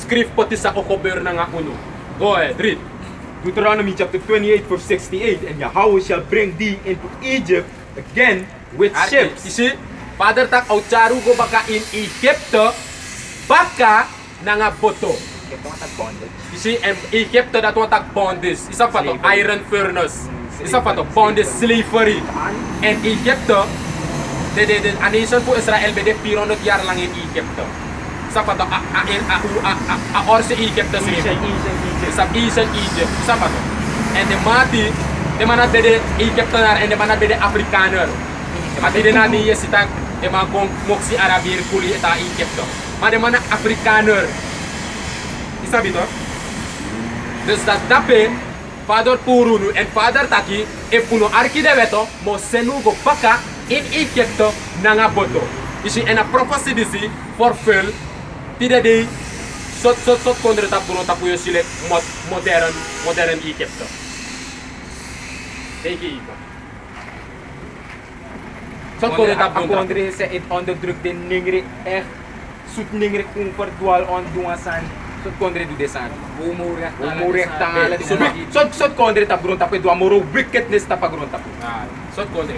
skrif pati sa okobeur na nga uno. Go ahead, read. Deuteronomy chapter 28 verse 68, and Yahweh shall bring thee into Egypt again with ships. Isi, Father tak au charu go baka in Egypto, baka na nga boto. Ito ang tag-bondage. Isi, Egypto dat wa tag bondage. Isa pa to, Slavery. iron furnace. Isa pa to, bondage, slavery. And Egypto, a nation po Israel, bede 400 year lang in Egypto. Isa pa to, or si Egypto slavery. Isa Asian Egypt. Isa pa to. And the mati, de manat bede Egyptonar and de manat bede Afrikaner. Mati de na niya sitang de mga kong moksi Arabir kuli eta Egypto. Ma de mana Afrikaner. Isa bito. Dus dat dape Father Purunu and Father Taki e puno arki de veto mo senu go paka in Egypto nanga boto. Isi en a prophecy disi fulfill tida de sot kondre tap puno tapu yo sile modern Egypto. Teki iko. Sot kondre tap puno tapu. Kondre se it onderdrukt den ningri echt zoet ningri onverdwaal on duasan. Sot kondre du desan. Umurik tangala. Sot kondre tap grond tapu du amoro wickedness tap grond tapu. Sot kondre.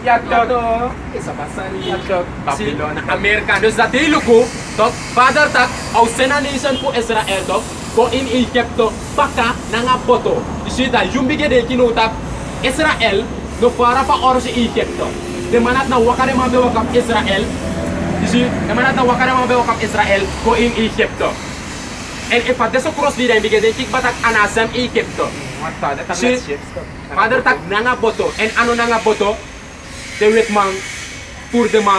Yato. Isa pasari. Yato. Babylon. Amerika. Dus dat hele ko, tot Father tak, au sena nation po Israel to, ko in Egypto, baka nanga boto. Isi da yumbige de kinutap Israel, no para pa or si Egypto. De manat na wakare mabe wakap Israel, isi, de manat na wakare mabe wakap Israel, ko in Egypto. And if at deso cross di bige de kik batak anasam Egypto. Si Father tak nanga boto, and ano nanga boto, de wet mang pour de ma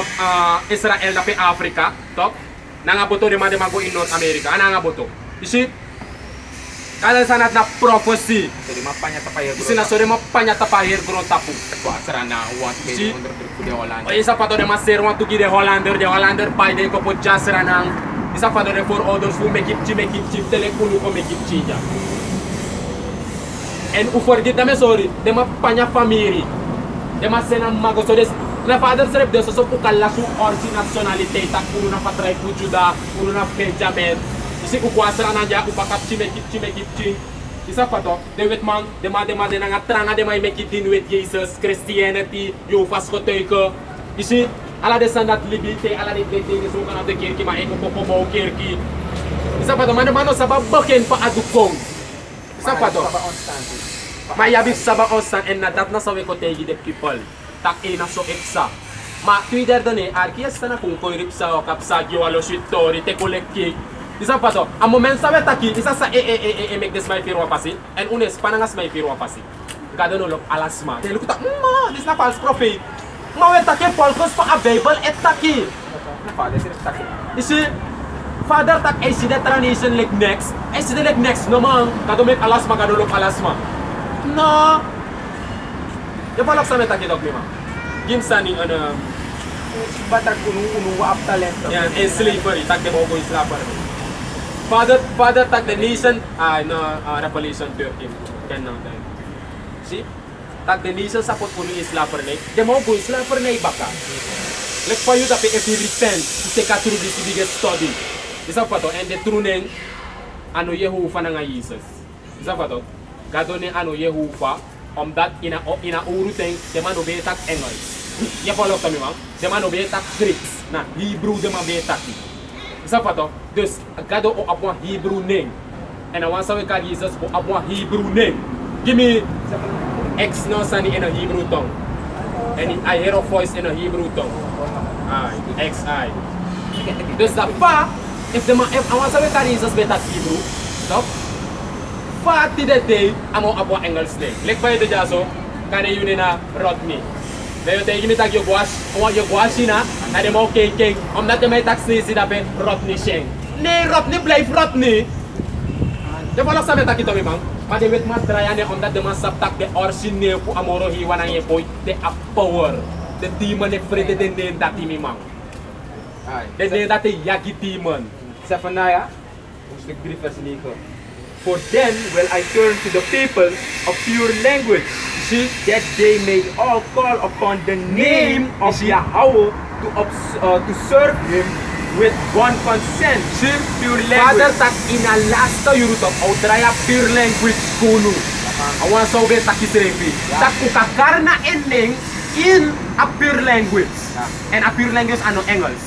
Israel na pe Africa, tok, nanga boto de ma go in North America, nanga boto. Isi, kada sanat na prophecy, Jadi mapanya tapayar isi na sore mapanya tapahir gro tapu. Kuasara na what Si- onderdrukt de Holland. O isa pa to de ma ser want to give de Hollander pa de ko po jasra nang, isa pa to de for others who make it chip, tele kunu ko make it chija. And u forget dame sorry, de ma panya family. De ma sena mago so des na father serep de so po kala su origin nationality tak kuno na patray ku Juda, kuno na Benjamin. Isi ku kwasra na ja upakap chi make it. Isa pa to, de wet man, de ma de nga tranga de ma make it in with Jesus, Christianity, yo fas ko teko. Isi ala de sandat liberté, ala de de so kana de kirki ma eko ko mo kirki. Isa pa to mano sabab baken pa adukong. Isa pa to. Mayabi saba osan en nadat na sawe ko tegi de people. Tak ina so eksa. Ma Twitter done arkias na kung koy rip sa kapsa giwalo shitori te kolekki. Isa pa to. A moment sabe taki isa sa make this my firwa pasi en unes panangas my firwa pasi. Gado no lok alasma. Te lukuta this na false prophet. Ma we take polkos pa available et taki. Na father serep taki. Isi Father tak ay sida transition like next. Ay sida like next no man. Kado make alasma gado lok alasma. No. Ya palak sa meta kidog lima. Ginsani ano Batak unu wa talento. yan and slavery tag de bogo slavery. Father tag the nation Revelation 13 kan nang tayo. See? Tag the nation sa pot kuno slavery. De mo go slavery baka. Like for you that if you repent to take a through this biggest study. Isa pa to and the true name ano Yehovah na nga Jesus. Isa pa to. Gado ni ano Yehovah omdat ina uruteng de man obetak Engels. Ya follow kami ma'am. De man obetak Greeks na Hebrew de man obetak. Isa pa to. Dus gado o apwa Hebrew name. And I want to call Jesus o apwa Hebrew name. Give me X no sani in a Hebrew tongue. And I hear a voice in a Hebrew tongue. X I. Dus dat pa if I want to call Jesus betak Hebrew. Stop. Pati de day amo apwa Engels name. Like pa ito jaso kane yun na Rodney. Dayo tayo gimitag yung gwashi na de mo keng om na may taxi si dape Rodney Sheng. Ne Rodney Blake Rodney. De wala sa meta kito mimang. Pade wet mat draya ne om na de man saptak de orsin ne pu amoro hiwa nang yepoy de a power. De demon e frede de ne dati mimang. De ne dati yagi demon. Zephaniah, hoofdstuk 3 vers 9. For then will I turn to the people of pure language, that they may all call upon the name of Yahweh to serve Him with one consent, pure Father language. tak ina lasta yurutok au draya pure language kunu. Awan sobe takisrefi. Tak kukakarna ending in a pure language. And a pure language ano Engels.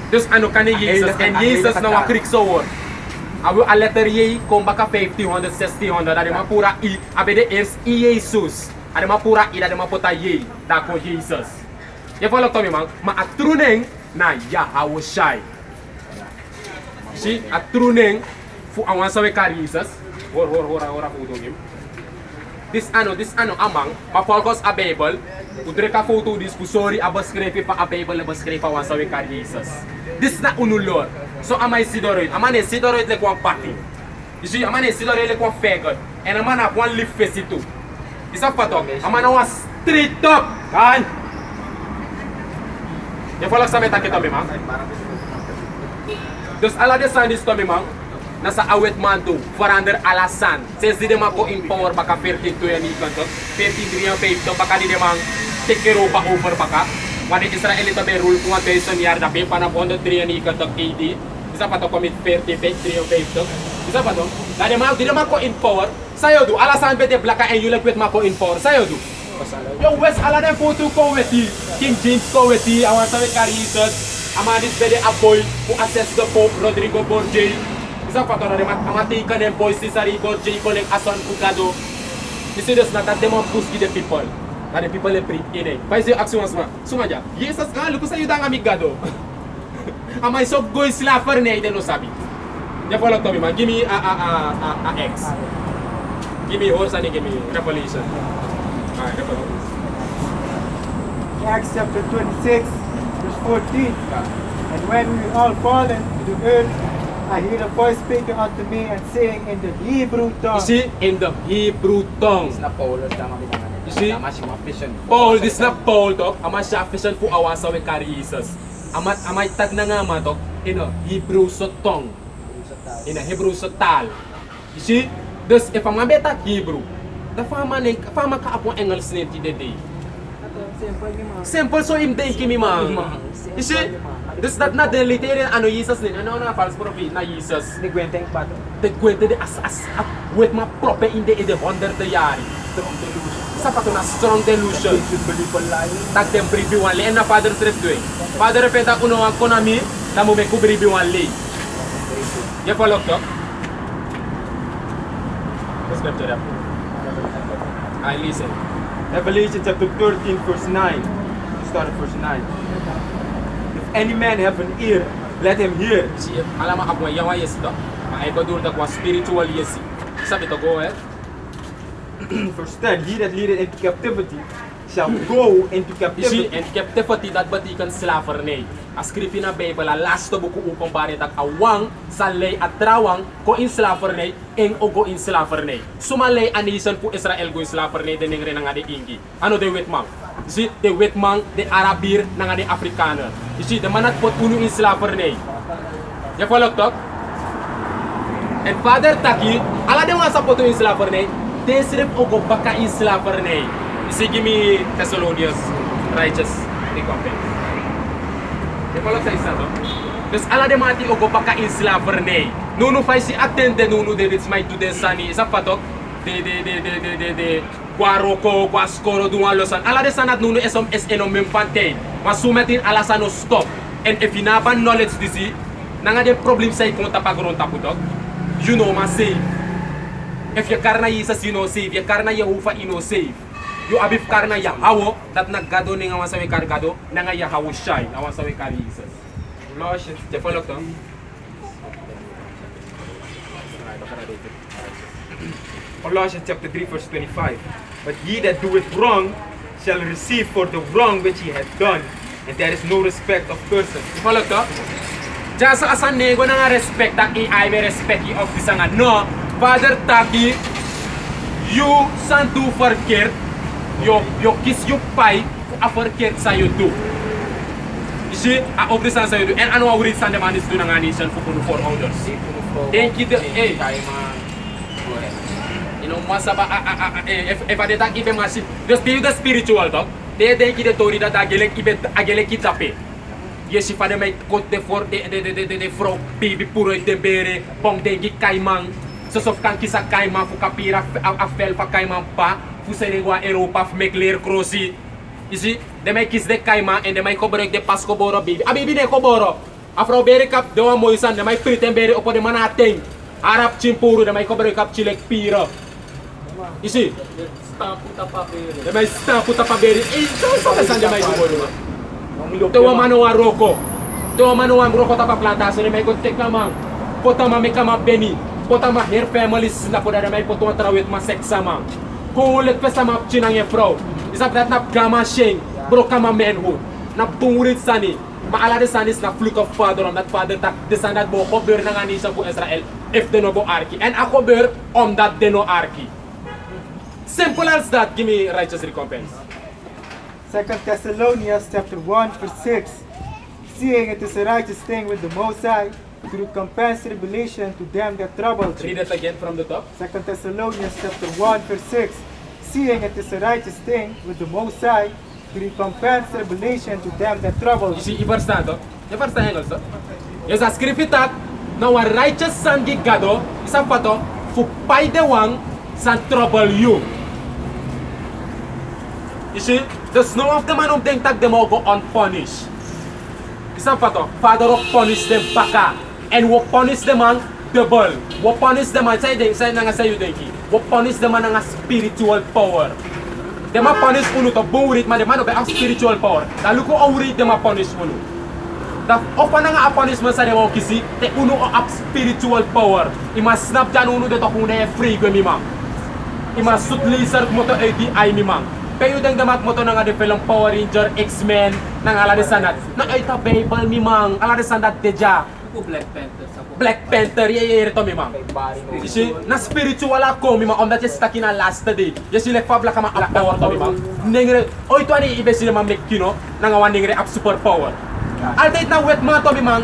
Dus ano kan Jezus en Jezus na wakrik so word. Abu a letter Y kom baka 1500 1600 ada mapura I abede es I Jesus. Ada mapura I ada mapota Y da ko Jesus. Je follow to me man, ma atruneng na Yahweh Shai. Si atruneng fu awan sawe kar Jesus. Hora foto him. This ano amang ma focus a Bible. Udre ka foto dis fu sorry abaskreve pa a Bible abaskreve pa awan sawe kar Jesus. This na unulor. So amay sidoroid. Amane sidoroid le kwa party. You see, amane sidoroid le kwa faggot. And amana one lift face it too. Isa patok. Amana was straight up. Kan? You follow sa meta kita memang. Dus ala de san dis to memang. Nasa awet mantu. Verander alasan. Since di demang ko in power baka 13 to yan ikan to. 13 3 5 to baka di demang take care over baka. Wani Israel ito may rule kung ang person yard na pay para pondo 3 ni ikatok 80. Isa pa to commit 30 3 of 5 to. Isa pa to. Dali ma di naman ko in power. Sayo do alasan bete blaka and you like with mako in power. Sayo do. Yo West ala den photo ko weti. King James ko weti. Awan sa Caritas. Amadis bede apoy who assess the Pope Rodrigo Borgia. Isa pa to na amati ka den boy Cesari Borgia ko leng ason kugado. You see this na that demon push the people. Ada people yang print ini. Faz action semua. Semua aja. Yesus lu ko sa yudang amigado. Amay so go slapper ne ide no sabi. Ya follow to me man. Give me a X. Give me horse and give me revelation. Alright, revelation. Acts chapter 26, verse 14. And when we all fallen to the earth, I hear a voice speaking unto me and saying in the Hebrew You tongue. see, in the Hebrew tongue. Na Paul tama kita. You see? Tama si vision. Paul, this na Paul to. Ama siya vision po awan sa kari Jesus. Amay tag na nga man to. In a Hebrew so tongue. In a Hebrew so tal. You see? Dus if I'm beta Hebrew, the fama ka apong Engels niti de day. Simple so im day kimi man. You see? Dus dat na the literal ano Jesus ni. Ano na false prophet na Jesus. Nagwenteng pa to. De kwente de as with my proper in the 100 yari. Sa pato na strong delusion. Tak dem preview one lay na father trip doing. Father peta uno ang konami na mo me ku preview one lay. Ya follow to. Scripture up. I listen. Revelation chapter 13 verse 9. Start at verse 9. If any man have an ear, let him hear. Si alama ako yawa yes to. Ay ko dur ta kwa spiritual yes. Sabi to go Verse 10. He that leadeth into captivity shall go into You see, captivity. and captivity that batikan slaver ne. Ascription na Bible last to buku upang pare tak awang salay at trawang ko in slaver ne eng ogo in slaver ne. Sumalay anisan po Israel go in slaver ne dening rin nga de ingi. Ano de wetmang? You see, the wetmang de Arabir nga de Afrikaner. You see, the manat pot uno in slaver ne. Ya follow talk? And Father Taki, ala de mga sa poto in slaver ne, desrep ogo baka in slaver ne. You see, give me Thessalonians righteous recompense. Di follow sa isa to? Tapos ala de mati ogo baka in slaver ne. Nuno fay si attende nuno de it's my to the sani. Isa patok de guaroko guascoro duan losan. Ala de sanat nuno esom es enom memfante. Masumetin ala sano stop. And if inaban knowledge disi, nanga de problem sa ikonta pagron taputok. You know ma save. If your karna Jesus you know save, your karna Yehovah you know save. You abif karna Yahweh that naggado ni nga sa kargado na nga Yahweh shine awan sa kari Jesus. Colossians, Je follow to? Colossians chapter 3 verse 25. But he that doeth wrong shall receive for the wrong which he hath done, and there is no respect of person. Je follow to? Diyan sa asan nego na nga respect ang AI may respect you of this nga no. Father Taki, you san do verkeerd, yo kiss you pai a verkeerd sa you do. You see, a of this sa you do. And ano ang ulit sa naman is do na nga nation for others. Thank you, eh. You know, masaba if I tak ibe masih just be the spiritual talk. They think the story that agelek ibe agelek kitape. Je si van de mij kot de voor de vrouw baby puro de bere, bong dengi kaiman. Sosof kan kisa kaiman fu kapira afel fa kaiman pa, fu senengwa Europa fu mek leer krosi. You see, de mij kies de kaiman en de mij gebruik de pas koboro baby. A baby ne koboro. A vrouw bere kap de wa mooi san, de mij priten bere op de manateng. Arab chimpuru de mij gebruik kap chilek pira. You see, de mij stamp puta pa bere. Zo pesan de mij koboro. Tewa mano wa roko. Tewa mano wa roko tapa plantation de mij go tek na man. Potama me kama beni. Potama her families na poda de mij poto trawet ma seksa man. Ko let pesa ma chinang ye vrouw. Isap dat na gama sheng. Bro kama manhood. Na bungurit sani. Maar ala de sanis na vloek of vader omdat vader tak de san dat bo gebeur na nga nation voor Israël if de no bo arki en a gebeur omdat de no arki. Simple as that, give me righteous recompense. 2 Thessalonians chapter 1 verse 6. Seeing it is a righteous thing with the Most High to recompense tribulation to them that trouble Read you. it again from the top. 2 Thessalonians chapter 1 verse 6. Seeing it is a righteous thing with the Most High to recompense tribulation to them that trouble You you. see, you understand Engels, no? Yes, a script that now a righteous son gigado is a pato for pay the one san trouble you. You see, there's no of the man who think that them all go unpunished. It's a pato, father will punish them baka and will punish them on double. Will punish them on say you denki. Will punish them on a spiritual power. Dem a punish unu to burit man dem man have spiritual power. Da luko awri dem a punish unu. Da opa na nga a punishment sa dem o kisi te unu o up spiritual power. Ima snap jan unu de to kune free go mi man. Ima sut laser moto ADI mi man. Kayo dang damat moto na nga de film Power Ranger X-Men nang ala de sanat. Na ay ta Bible mi man. Ala de sanat deja. Black Panther ye to mi man. You see, na spiritual ako mi man omdat je stuck in a last day. Je si lek fabla kama up power to mi man. Nengre oy to ani ibe sila man mek kino na nga wan nengre up super power. Altait na wet man to mi man.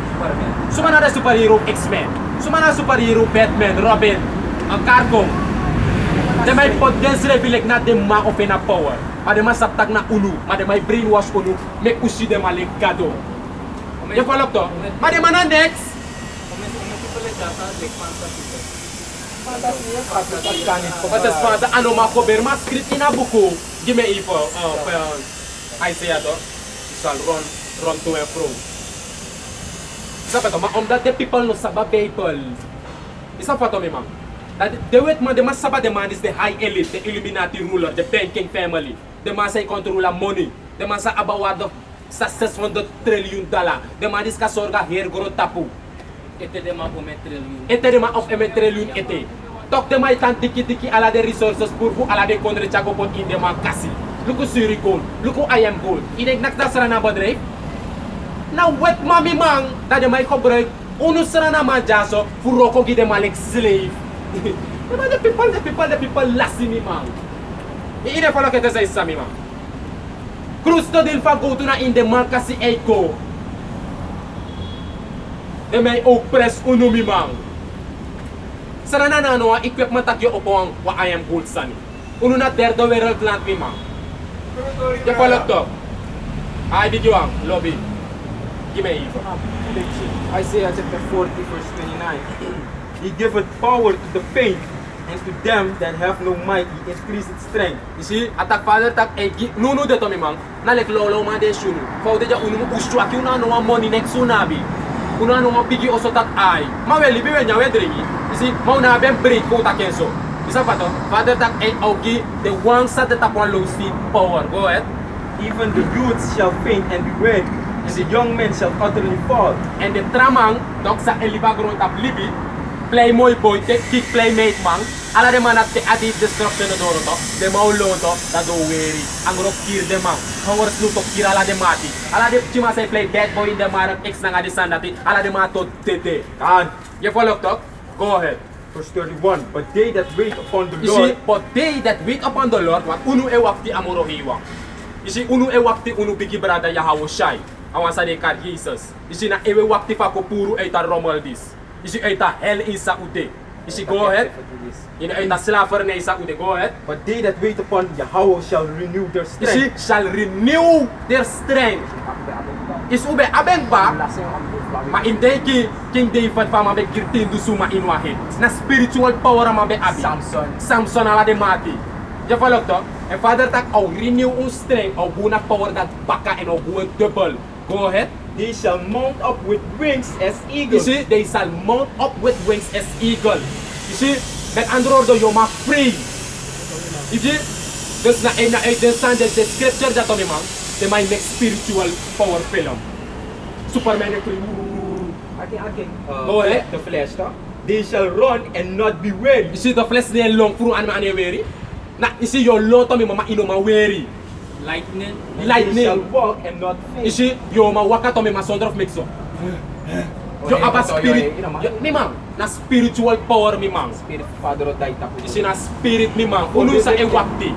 Sumana na superhero X-Men. Sumana superhero Batman, Robin, ang Carcom. De may potens reveal na de ma of na power. Ma de ma saptag na unu, ma de may brainwash unu, mek usi de ma legado. Je follow to? Ma de man next. Patas pada ano makober mas script ina buku. Give me info. Isaiah to. Shall run to and fro. Sabi to, ma that the people no saba people. Isa pa to mi man. That the wet man the mas saba the man is the high elite, the Illuminati ruler, the banking family. The man say control the money. The man sa abaward of sa $600 trillion. The man is kasorga hair goro tapu. Ete de ma of $1 trillion ete. Tok de ma itan tiki ala de resources pour vous ala de kondre chago pot in de ma kasi. Luko suri gold, luko I am gold. Inek naktasara na badre. Na wet mami mang da de mai kobrek. Uno sara na majaso furoko gi de malek slave. The people lasi mi mang. Ine falo kete sa isa mi mang. Krusto dil fagoto na in de markasi eiko. De may oppress uno mi mang. Sarana na ano equipment takyo opong wa I am gold sani. Uno na der do world land mi mang. Je follow to. I did you ang lobby. Give me info. Isaiah chapter 40 verse 29. He giveth power to the faint, and to them that have no might he increaseth strength. You see, atak father tak nunu de to mi mang. Nalek lolo ma de shunu. Fau de ja unu ustu aki una no money next sunabi. Una no bigi oso tak ai. Ma weli bi wenya wedringi. You see, ma una ben break ko ta kenso. Isa pato, father tak augi the one sat the tak one low speed power. Go ahead. Even the youths shall faint and be weary, and the young men shall utterly fall. And the tramang dok sa eliba gron tap libi. Play moy boy, take kick playmate mang. Ala de man at the adi destruction na doro to. De maulo to, da do weary. Ang rock kir de mang. Hawars luto kira ala de mati. Ala de chima say play bad boy in the marap X nang adi sandati. Ala de mato tete. Kan. You follow talk? Go ahead. Verse 31. But they that wait upon the You see, Lord, but they that wait upon the Lord, what unu ewakti amoro hiwang. You see, unu ewakti unu bigi brada Yahweh Shai. Awan sa de kar Jesus. You see, na ewe wakti fa ko puro eta Romaldis. You see, eta hell isa ude. You see, go ahead. Ina eta slaver na isa ude. Go ahead. but they that wait upon Yahweh shall renew their You see, strength. shall renew their strength. Is ube abeng ba? Ma imde ki King David pa mabe girtin du suma inwahid. Na spiritual power mabe abi. Samson ala de mati. Je follow to? En father tak au renew un strength au buna power that baka en au bu double. Go ahead. They shall mount up with wings as You eagles. see, they shall mount up with wings as eagle. You see, that andro do yo ma free. You see, dus na the scripture that on man, they might make spiritual power film. Superman is free. Go ahead. The flesh, no? They shall run and not be weary. You see, the flesh they long through and man weary. Na, you see, your long to me mama ino ma weary. Lightning. They shall Lightning. walk and not You faint. see, yo ma waka to me ma sondrof mixo. Yo aba spirit. Mi man, na spiritual power mi man. Spirit Father of thy tapo. You see, na spirit mi man. Unu sa ewakti.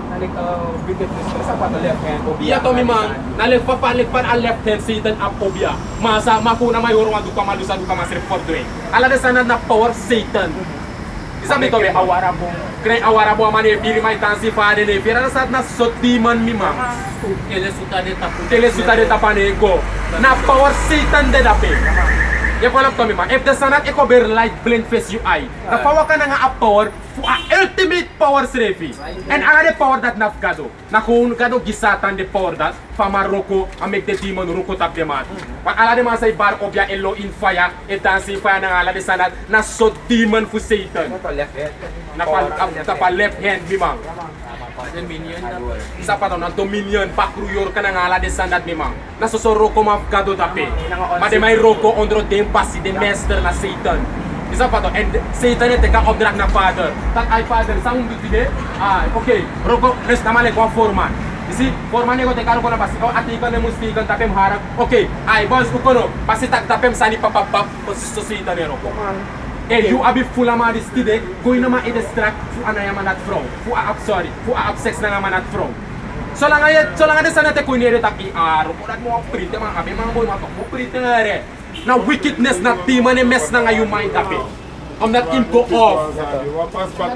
Wickedness sa pato left hand. Iya to mi man, nalekpan al left hand Satan up obia. Masa makuna mayor wa duka malusa duka masref for doing. Ala de sana na power Satan. Isa mi to be awara bo. Kre awara bo mane piri mai tansi fa de ne. Pira sat na so demon mi man. Ele suka de tapu. Tele suta de tapane ko. Na power Satan de dape. Ya follow to mi man. If the sanat eko ber light blind face you eye. Na power ka na nga a power fu a ultimate power srefi. And ang the power that naf gado. Na kung gado gisatan the power that fama roko a make the demon roko tap the mat. But ala de man say bar obya elo in fire. E dancing fire na ala de sanat na so demon fu Satan. left hand. Na pa left hand mi man. Minion na. Isa pa to na dominion pakruyor ka na nga ala de sanat mi man. Na sosoro ko maf gado tape. Made may roko ondro dem pasi de master na Satan. Isa pa to, and Satan ite ka obdrak na father. Tak ay father, sa umbit de, okay, roko, nes namale ko forman. Isi, forman ko te karo ko na basi, ati ko na mustigan tapem harap. Okay, ay boss ko no, pasi tak tapem sani papabab, posisto Satan ne roko. Eh, you abi full amadis tide, going na ma-distract fu anaya manat from, fu sorry, fu sex na nga manat from. So lang ada sana te kuinere taki roko dat mo prite mga abi mga boy matok mo prite nga re. Na wickedness na demon e mes na ngayon mind tapi. Om that info off.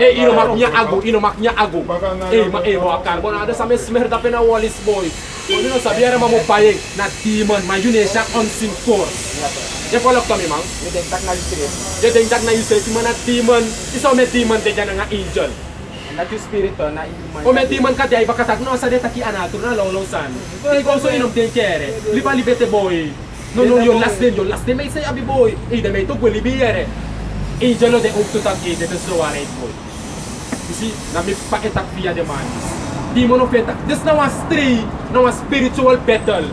Ino maknya ago. Mo akar bona ada sa mesmer tapi na walis boy. Ono no sabiara mamo payeng na demon mayunesha on sin force. Je follow to mi mang. Je dentak na yuse ti mana demon. Iso me demon te jana nga angel. Na yung spirit to na O me demon ka dai bakatak no sa de taki anatur na lolosan. Ti ko so inom ten kere. Liba libete boy. No, your last name may say abi boy. De may to kweli biere. Angel de ukto tak de so are boy. You see, na mi paketak via the man. Demon of petak. This now was three, now a spiritual battle.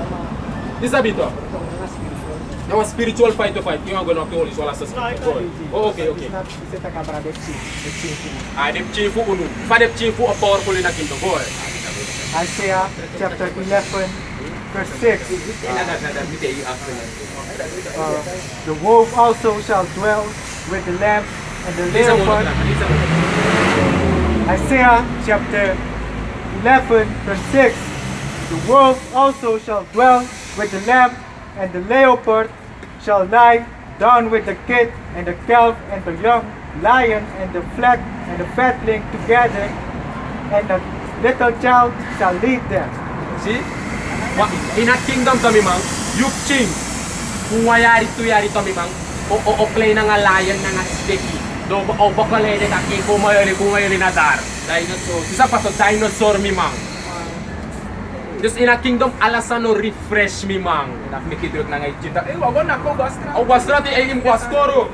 This abito. Now a spiritual fight to fight. You are going to kill this wala sa. Oh, okay. Dem chifu unu. Fa dem chifu a powerful in a kingdom. Go ahead. Isaiah chapter 11, verse 6. The wolf also shall dwell with the lamb and the leopard. Isaiah chapter 11, verse 6. The wolf also shall dwell with the lamb, and the leopard shall lie down with the kid, and the calf, and the young lion, and the flock, and the fatling together, and the little child shall lead them. See? In a kingdom to mi mang, you king. Kung wayari to mi mang, o play na nga lion na nga sticky. Do o bakalede ka kung mayali na dar. Dinosaur. Isa pa to dinosaur mi mang. Just in a kingdom alasan no refresh mi mang. Nakikidrot na ngayon chinta. Wag na ko bastra. O wastrati ay imquascoro.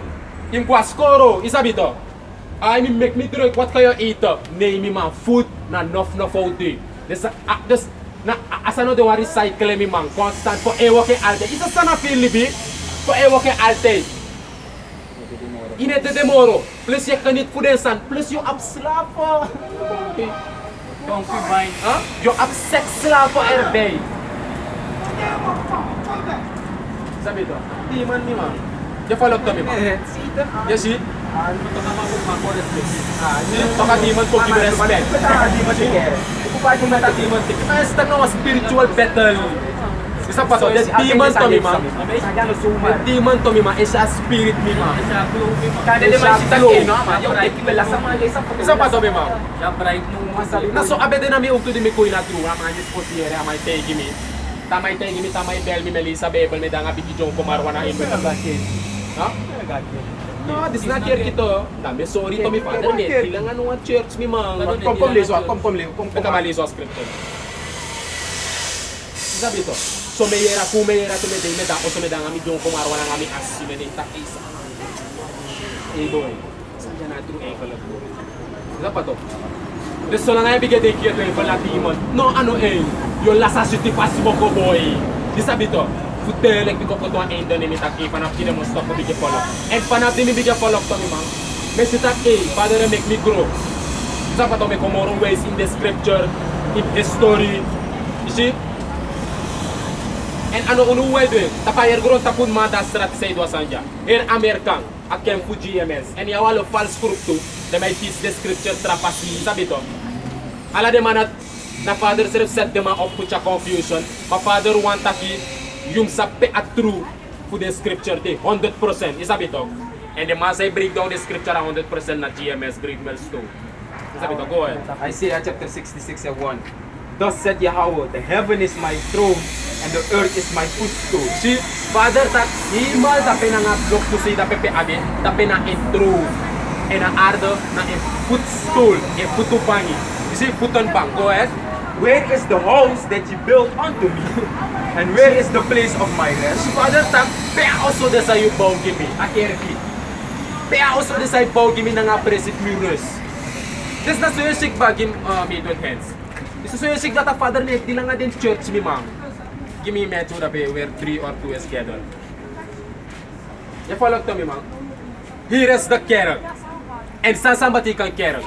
Isa bito. I mean make me drink what kayo eat up. Name mi mang food na nof all day. Just na asano de wari cycle mi mang constant for ewo ke alte. Isa sana Filibi for ewo ke alte. Inete de moro. Plus ye kanit fudensan. Plus you abslapa. Concubine. Huh? You up sex slapa every day. Sabi to. Demon mi mang. You follow to mi mang. You see? Toka demon ko give respect. Basta no spiritual battle. Isa pa to, the demon to mi mang. The demon to mi mang is a spirit mi mang. Isa pa to mi mang. Siya bright nung Na so abe din nami ugto di mi kuy na true, ama ni spotiere, ama tegi mi. Tamay tayo gimi, tamay bel mi Melissa Bebel, may danga bigi jong kumarwa na ilo. Ha? No, this not here kito. Dami, sorry to mi father, net. Ilang ano nga church mi mang. Kom liso, kom Pagkamaliso ang script. Sabi to, sumeyera, kumeyera, tumedeng, medako, sumedang, ami jong kumarwa na kami as, sinedeng, takisa. Eh boy, saan dyan natin yung ekol at boy? Isa pa to. Gusto lang nga yung bigay kaya ito yung palatimon. No, ano eh, yung lasa syuti pas mo ko boy. Di sabi to, futelek di ko ko to ang endo ni Mitaki, panap di mo stop ko bigay follow. And panap di mi bigay follow to mi mang. May sitak eh, father make me grow. Isa pa to, may kumorong ways in the scripture, in history. You see? And ano unuway doon, tapayar gurong tapun mada strat sa idwa sanja. Here Amerikang, akem fu GMS. And yawalo false scriptu, they might teach the scripture trapasi. Sabi to, ala de manat, na father serve set them up pucha confusion. Ma father want taki, yung sape at true fu the scripture de, 100%. Isabi to. And the masay break down the scripture 100% na GMS, Great Millstone. Isabi to, go ahead. Isaiah chapter 66 and 1. Thus said Yahweh, the heaven is my throne, and the earth is my footstool. Si Father tak himal tapi na nga blok to say tapi abi tapi na intro and na ardo na footstool e futubangi. You see futon bang, go ahead. Where is the house that you built unto me? And where is the place of my rest? Si Father tak pe also de sa you bow gimi akerki. Pe also de sa bow gimi na nga presit murus. This na so yung bagim made with hands. This is so yung that Father net di lang nga din church mi mang. Give me a to where 3 or 2 is gathered. You follow to me, man. Here is the carrot. And saan batikan carrot?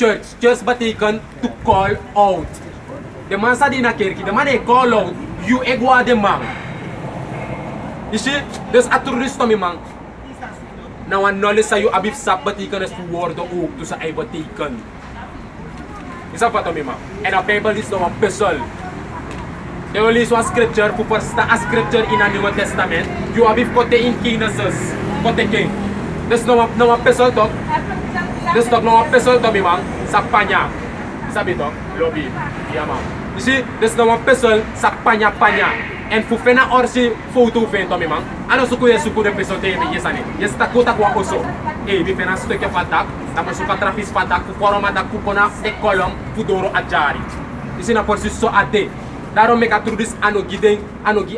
Church batikan to call out. The man sa di na kerki, the man call out, you egwa the man. You see, there's a tourist to me, man. Now an knowledge sa you abif sap batikan as to word o to sa ay batikan. Isa pa to me, man. And a Bible is no one puzzle. There only is one scripture, who first a scripture in the New Testament. You have kote in King Jesus, kote king. There's no one pesol to. There's no one pesol to mi mang sa panya. Sabi to, lobby. Yeah mang. You see, there's no one pesol sa panya. And fu fena or si photo fen to mi mang. Ano suku de pesol te mi yesani. Yes takuta kwa oso. Eh, bi fena suku ke fatak. Tama suka trapis fatak fu forma da kupona de kolom fu doro ajari. You see na por si so ade. Daro make a through this ano gi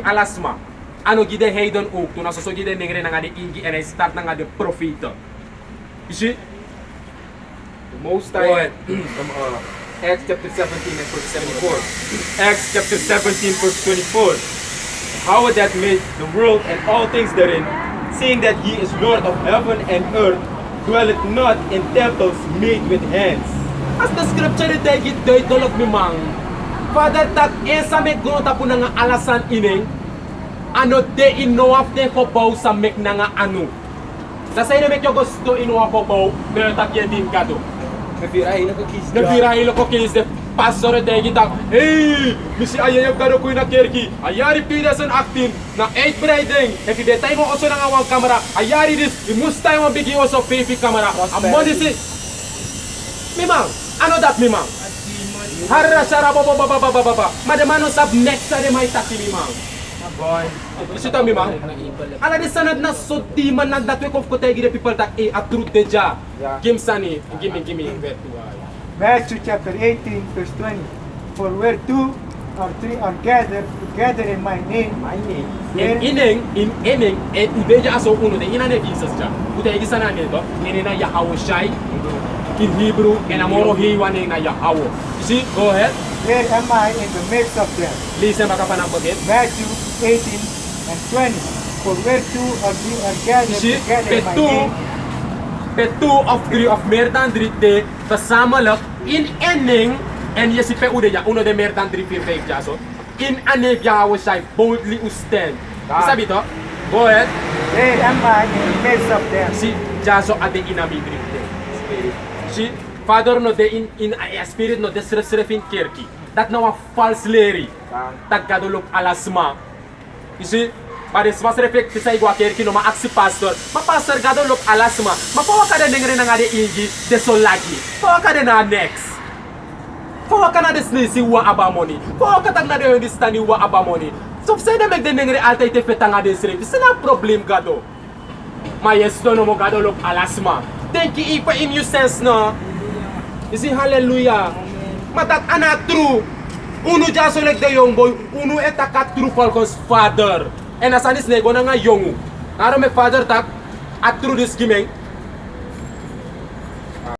alasma. Ano gide heidon ook to na so gide nengre na nga de ingi and I start na nga de profita. You see? The Most High from Acts chapter 17 and verse 74. Acts chapter 17 verse 24. How that made the world and all things therein, seeing that he is Lord of heaven and earth, dwelleth not in temples made with hands. As the scripture de git doy dolog mi mang. Father tak esa me gono tapu na nga alasan ining ano de inoaf de ko baw sa mek na nga ano. Sa say na mek yo gusto inoaf ko baw pero tak din kado. Nagvirahin ako kis de pastor de gita. Hey, misi ayayab kado ko na kerki. Ayari pidasan acting na 8 braiding. If de time mo oso na nga wang camera. Ayari this, imusta mo bigi oso pipi camera. Amo disi. Mimang, ano dat mimang? Harra shara baba. Madamano sab next sa de may taki mimang. Boy. Isi to mimang. Ala di sanad na soti man nagdatwe ko tegi de people tak a truth de ja. Kim sani, gimme where to Matthew chapter 18 verse 20. For where 2 or 3 are gathered together in my name, In ineng, udeja aso uno de inane Jesus ja. Udegi sana nito, inena Yahweh Shai. In Hebrew, and amoro hiwaning na Yahweh. You see, go ahead. there am I in the midst of them. Listen baka panapagit. Matthew 18 and 20. For where 2 or 3 are gathered You see, together in my name, the 2 of 3 of merdan drite kasama lak in eneng and yes pe udeja uno de merdan drite fake jaso. In ane Yahweh Shai boldly usten. Sabi to? Go ahead. there am I in the midst of them. Si jaso ade inami drite. Si Father no de in a spirit no desresrefin kirki. That no a false leri. Tagkadulok alasma. You see? Pares mas reflect sa igwa kirki no maaksi pastor. Mapastor kadulok alasma. Mapawa ka de nengre na nga de ingi de solagi. Pawa ka de na next. Fo kana des ne si wa abamoni. Fo ka tak na de understand wa abamoni. So say de mek de nengre alta ite fetanga de sre. C'est un problème gado. Ma yesto no mo gado lok alasma. Thank you ipa in you sense no. You see hallelujah. Matat ana true. Unu jaso lek de young boy. Unu etaka true Falcons father. En asanis nego na nga yongu. Naro mek father tak at true this gimeng.